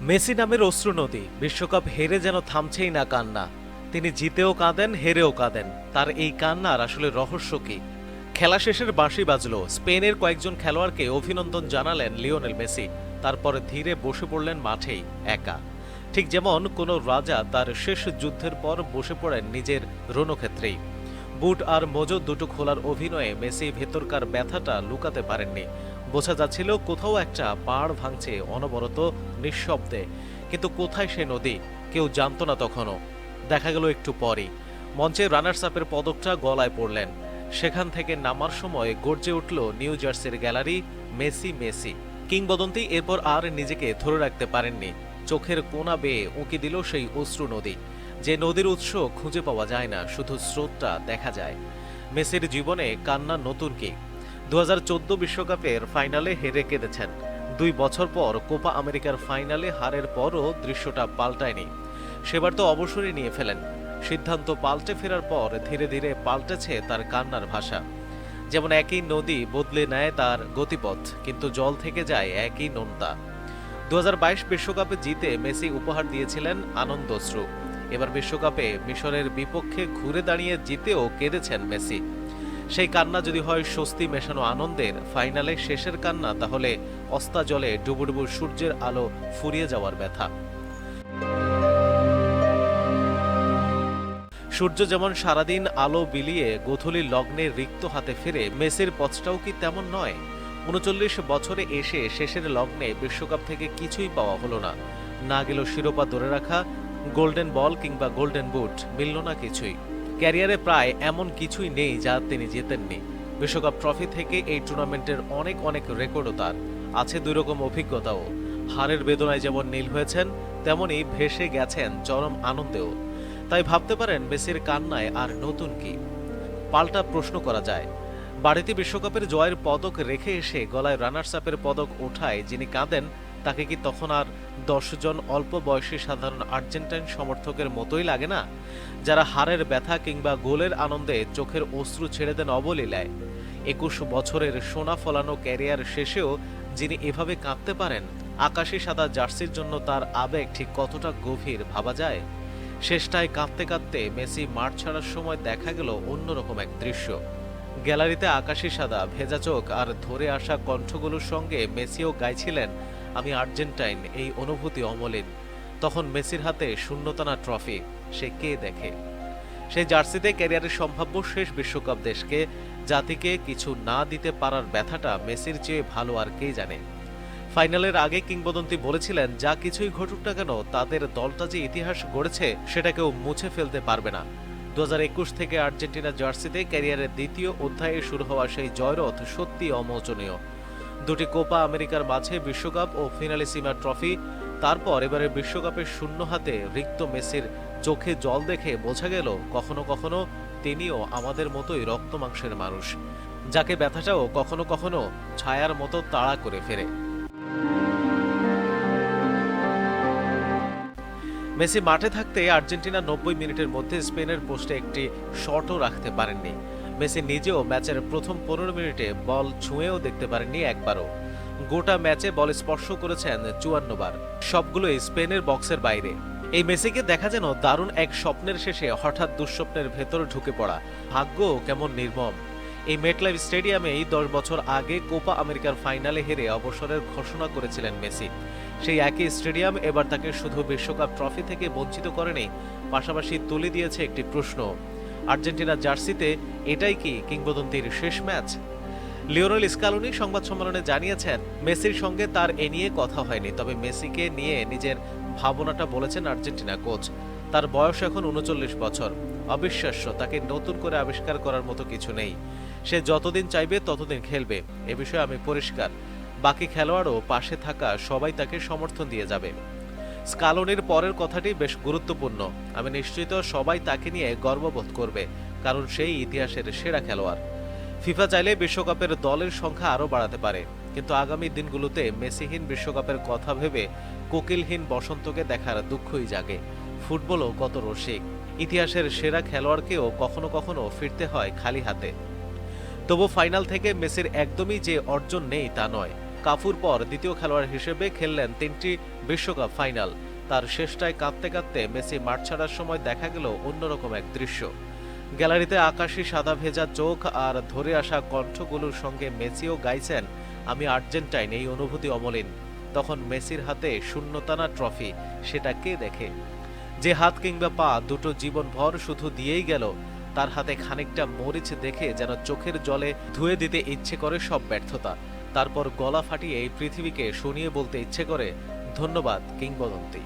Messi নামের অশ্রু নদী, বিশ্বকাপ হেরে যেন থামছেই না কান্না। তিনি জিতেও কাঁদেন, হেরেও কাঁদেন। তার এই কান্নার আসলে রহস্য কি? খেলা শেষের বাঁশি বাজলো, স্পেনের কয়েকজন খেলোয়াড়কে অভিনন্দন জানালেন লিওনেল মেসি। তারপরে ধীরে বসে পড়লেন মাঠেই একা। ঠিক যেমন কোনো রাজা তার শেষ যুদ্ধের পর বসে পড়েন নিজের রণক্ষেত্রেই। বুট আর মোজো দুটো খোলার অভিনয়ে মেসি ভেতরকার ব্যথাটা লুকাতে পারেননি। বোঝা যাচ্ছিল কোথাও একটা পাড় ভাঙছে অনবরত, নিঃশব্দে। কিন্তু কোথায় সে নদী কেউ জানতো না তখনও। দেখা গেল একটু পরই মঞ্চে রানার্স আপের পদকটা গলায় পড়লেন। সেখান থেকে নামার সময় গর্জে উঠল নিউ জার্সির গ্যালারি, মেসি মেসি। কিংবদন্তি এরপর আর নিজেকে ধরে রাখতে পারেননি। চোখের কোনা বেয়ে উঁকি দিল সেই অশ্রু নদী, যে নদীর উৎস খুঁজে পাওয়া যায় না, শুধু স্রোতটা দেখা যায়। মেসির জীবনে কান্না নতুন কি? 2014 বিশ্বকাপের ফাইনালে হেরে কেঁদেছেন। 2 বছর পর কোপা আমেরিকার ফাইনালে হারের পরও দৃশ্যটা পাল্টায়নি। সেবার তো অবসরই নিয়ে ফেলেন। সিদ্ধান্ত পাল্টে ফেরার পর ধীরে ধীরে পাল্টেছে তার কান্নার ভাষা। যেমন একই নদী বদলে নেয় তার গতিপথ, কিন্তু জল থেকে যায় একই নোনতা। 2022 বিশ্বকাপে জিতে মেসি উপহার দিয়েছিলেন আনন্দশ্রু। এবার বিশ্বকাপে মিশরের বিপক্ষে ঘুরে দাঁড়িয়ে জিতেও কেঁদেছেন মেসি। সেই কান্না যদি হয় স্বস্তি মেশানো আনন্দের, ফাইনালে শেষের কান্না তাহলে অস্তাজলে ডুবুডুবু সূর্যের আলো ফুরিয়ে যাওয়ার ব্যথা। সূর্য যেমন সারাদিন আলো বিলিয়ে গোধূলির লগ্নে রিক্ত হাতে ফেরে, মেসির পথটাও কি তেমন নয়? ৩৯ বছরে এসে শেষের লগ্নে বিশ্বকাপ থেকে কিছুই পাওয়া হলো না। না গেল শিরোপা ধরে রাখা, গোল্ডেন বল কিংবা গোল্ডেন বুট, মিলল না কিছুই। ক্যারিয়ারে প্রায় এমন কিছুই নেই যা তিনি জেতেননি। বিশ্বকাপ ট্রফি থেকে এই টুর্নামেন্টের অনেক অনেক রেকর্ডও তার আছে। 2 রকম অভিজ্ঞতাও। হারের বেদনায় যেমন নীল হয়েছেন, তেমনি ভেসে গেছেন চরম আনন্দেও। তাই ভাবতে পারেন মেসির কান্নায় আর নতুন কি? পাল্টা প্রশ্ন করা যায়, বাড়িতে বিশ্বকাপের জয়ের পদক রেখে এসে গলায় রানার্স আপের পদক ওঠায় যিনি কাঁদেন, তাকে কি তখন আর 10 জন অল্প বয়সী সাধারণ আর্জেন্টাইন সমর্থকের মতোই লাগে না, যারা হারের ব্যথা কিংবা গোলের আনন্দে চোখের অশ্রু ছেড়ে দেন অবলীলায়? 21 বছরের সোনা ফলানো ক্যারিয়ার শেষেও যিনি এভাবে কাঁদতে পারেন, আকাশী সাদা জার্সির জন্য তার আবেগ ঠিক কতটা গভীর ভাবা যায়। শেষটায় কাঁদতে কাঁদতে মেসি মাঠ ছাড়ার সময় দেখা গেল অন্যরকম এক দৃশ্য। গ্যালারিতে আকাশী সাদা ভেজা চোখ আর ধরে আসা কণ্ঠগুলোর সঙ্গে মেসিও গাইছিলেন আমি আর্জেন্টাইন, এই অনুভূতি অমলিন। তখন মেসির হাতে শূন্যতানা ট্রফি, সে কে দেখে? সেই জার্সিতে ক্যারিয়ারের সম্ভাব্য শেষ বিশ্বকাপ দেশকে, জাতিকে কিছু না দিতে পারার ব্যথাটা মেসির চেয়ে ভালো আর কে জানে। ফাইনালের আগে কিংবদন্তি বলেছিলেন, যা কিছুই ঘটুক না কেন তাদের দলটা যে ইতিহাস গড়েছে সেটা কেউ মুছে ফেলতে পারবে না। 2021 থেকে আর্জেন্টিনা জার্সিতে ক্যারিয়ারের দ্বিতীয় অধ্যায়ে শুরু হওয়া সেই জয়রথ সত্যি অমোচনীয়। 2টি কোপা আমেরিকার মাঝে বিশ্বকাপ ও ফিনালিসিমা ট্রফি, তারপর এবারে বিশ্বকাপের শূন্য হাতে রিক্ত মেসির চোখে জল দেখে বোঝা গেল কখনো কখনো তিনিও আমাদের মতোই রক্ত মাংসের মানুষ, যাকে ব্যথাটাও কখনো কখনো ছায়ার মতো তাড়া করে ফেরে। মেসি মাঠে থাকতে আর্জেন্টিনা 90 মিনিটের মধ্যে স্পেনের পোস্টে একটি শটও রাখতে পারেননি। মেসি নিজেও ম্যাচের প্রথম 15 মিনিটে বল ছুঁয়েও দেখতে পারেননি একবারও। গোটা ম্যাচে বল স্পর্শ করেছেন 54 বার, সবগুলোই স্পেনের বক্সের বাইরে। এই মেসিকে দেখা যেন দারুণ এক স্বপ্নের শেষে হঠাৎ দুঃস্বপ্নের ভেতর ঢুকে পড়া। ভাগ্য কেমন নির্মম। এই মেটলাইফ স্টেডিয়ামেই 10 বছর আগে কোপা আমেরিকার ফাইনালে হেরে অবসরের ঘোষণা করেছিলেন মেসি। সেই একই স্টেডিয়াম এবার তাকে শুধু বিশ্বকাপ ট্রফি থেকে বঞ্চিত করেনি, পাশাপাশি তুলে দিয়েছে একটি প্রশ্ন, আর্জেন্টিনা জার্সিতে এটাই কি কিংবদন্তির শেষ ম্যাচ? লিওনেল স্কালোনি সংবাদ সম্মেলনে জানিয়েছেন, মেসির সঙ্গে তার এ নিয়ে কথা হয়নি, তবে মেসিকে নিয়ে নিজের ভাবনাটা বলেছেন আর্জেন্টিনা কোচ। তার বয়স এখন 39 বছর। অবিশ্বাস্য, তাকে নতুন করে আবিষ্কার করার মতো কিছু নেই। সে যতদিন চাইবে ততদিন খেলবে, এ বিষয়ে আমি পরিষ্কার। বাকি খেলোয়াড়ও পাশে থাকা সবাই তাকে সমর্থন দিয়ে যাবে। স্কালোনির পরের কথাটি বেশ গুরুত্বপূর্ণ। আমি নিশ্চিত সবাই তাকে নিয়ে গর্ববোধ করবে, কারণ সেই ইতিহাসের সেরা খেলোয়াড়। ফিফা চাইলে বিশ্বকাপের দলের সংখ্যা আরও বাড়াতে পারে, কিন্তু আগামী দিনগুলোতে মেসিহীন বিশ্বকাপের কথা ভেবে কোকিলহীন বসন্তকে দেখার দুঃখই জাগে। ফুটবলও কত রসিক, ইতিহাসের সেরা খেলোয়াড়কেও কখনো কখনো ফিরতে হয় খালি হাতে। তবু ফাইনাল থেকে মেসির একদমই যে অর্জন নেই তা নয়। কাফুর পর দ্বিতীয় খেলোয়াড় হিসেবে খেললেন 3টি বিশ্বকাপ ফাইনাল। তার শেষটায় কাঁদতে কাঁদতে মেসি মাঠ ছাড়ার সময় দেখা গেল অন্যরকম এক দৃশ্য। গ্যালারিতে আকাশি সাদা ভেজা চোখ আর ধরে আসা কণ্ঠগুলোর সঙ্গে মেসিও গাইছেন আমি আর্জেন্টাইন, এই অনুভূতি অমলিন। তখন মেসির হাতে শূন্যতানা ট্রফি, সেটা কে দেখে? যে হাত কিংবা পা দুটো জীবনভর শুধু দিয়েই গেল, তার হাতে খানিকটা মরিচ দেখে যেন চোখের জলে ধুয়ে দিতে ইচ্ছে করে সব ব্যর্থতা। তারপর গলা ফাটিয়ে এই পৃথিবীকে শুনিয়ে বলতে ইচ্ছে করে ধন্যবাদ কিংবদন্তি।